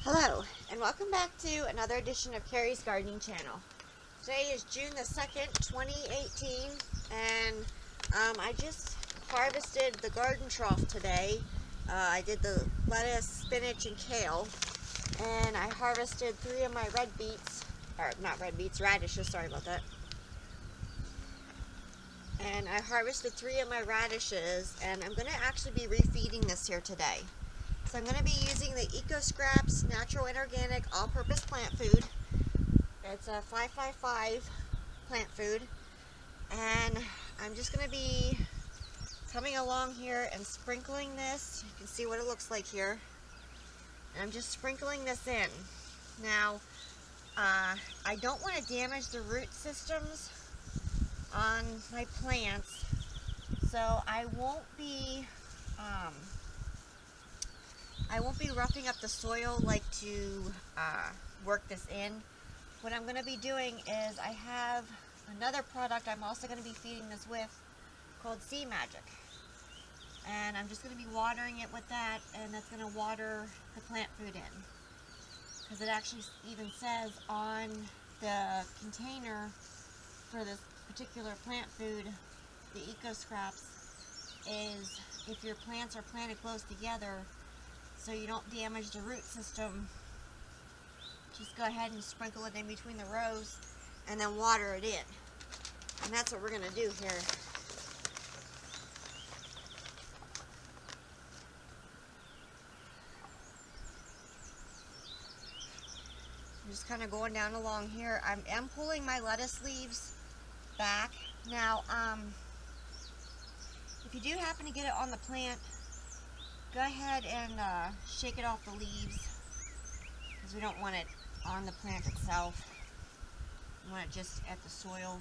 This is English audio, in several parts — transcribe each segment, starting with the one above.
Hello, and welcome back to another edition of Carrie's Gardening Channel. Today is June the 2nd, 2018, and I just harvested the garden trough today. I did the lettuce, spinach, and kale, and I harvested 3 of my radishes, sorry about that. And I harvested 3 of my radishes, and I'm going to actually be refeeding this here today. So I'm going to be using the Eco Scraps Natural and Organic All-Purpose Plant Food. It's a 555 plant food. And I'm just going to be coming along here and sprinkling this. You can see what it looks like here. And I'm just sprinkling this in. Now, I don't want to damage the root systems on my plants. So I won't be roughing up the soil like to work this in. What I'm going to be doing is I have another product I'm also going to be feeding this with called Sea Magic. And I'm just going to be watering it with that, and that's going to water the plant food in. Because it actually even says on the container for this particular plant food, the Eco Scraps, is if your plants are planted close together, so you don't damage the root system, just go ahead and sprinkle it in between the rows and then water it in. And that's what we're going to do here. I'm just kind of going down along here. I am pulling my lettuce leaves back. Now, if you do happen to get it on the plant, go ahead and shake it off the leaves, because we don't want it on the plant itself. We want it just at the soil.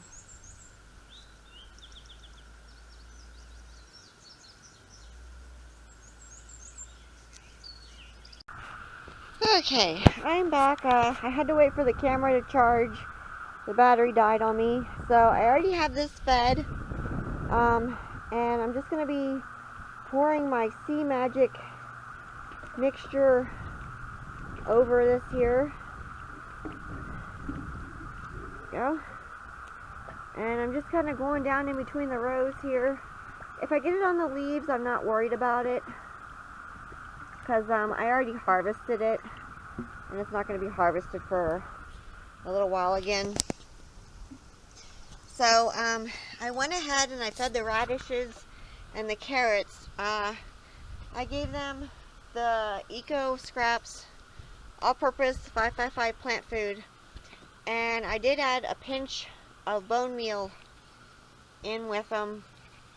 Okay, I'm back. I had to wait for the camera to charge. The battery died on me. So I already have this fed. And I'm just going to be pouring my Sea Magic mixture over this here. Go. And I'm just kind of going down in between the rows here. If I get it on the leaves, I'm not worried about it, because I already harvested it, and it's not going to be harvested for a little while again. So I went ahead and I fed the radishes and the carrots. I gave them the Eco Scraps All-Purpose 555 plant food, and I did add a pinch of bone meal in with them.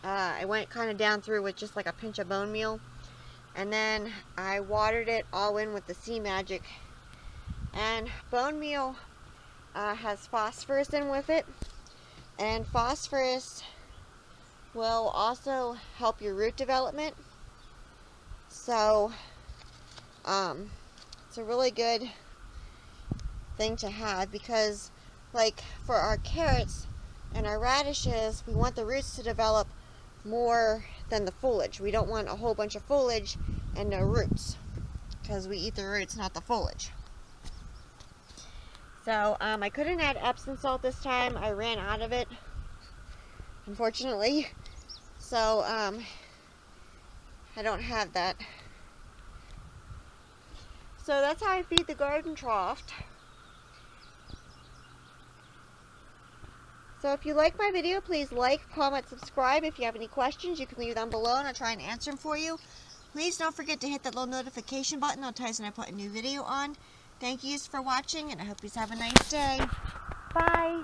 I went kind of down through with just like a pinch of bone meal, and then I watered it all in with the Sea Magic. And bone meal has phosphorus in with it, and phosphorus will also help your root development. So it's a really good thing to have, because like for our carrots and our radishes, we want the roots to develop more than the foliage. We don't want a whole bunch of foliage and no roots, because we eat the roots, not the foliage. So I couldn't add Epsom salt this time. I ran out of it, unfortunately. So I don't have that. So that's how I feed the garden trough. So if you like my video, please like, comment, subscribe. If you have any questions, you can leave them below and I'll try and answer them for you. Please don't forget to hit that little notification button. I'll tell you when I put a new video on. Thank you for watching, and I hope you have a nice day. Bye.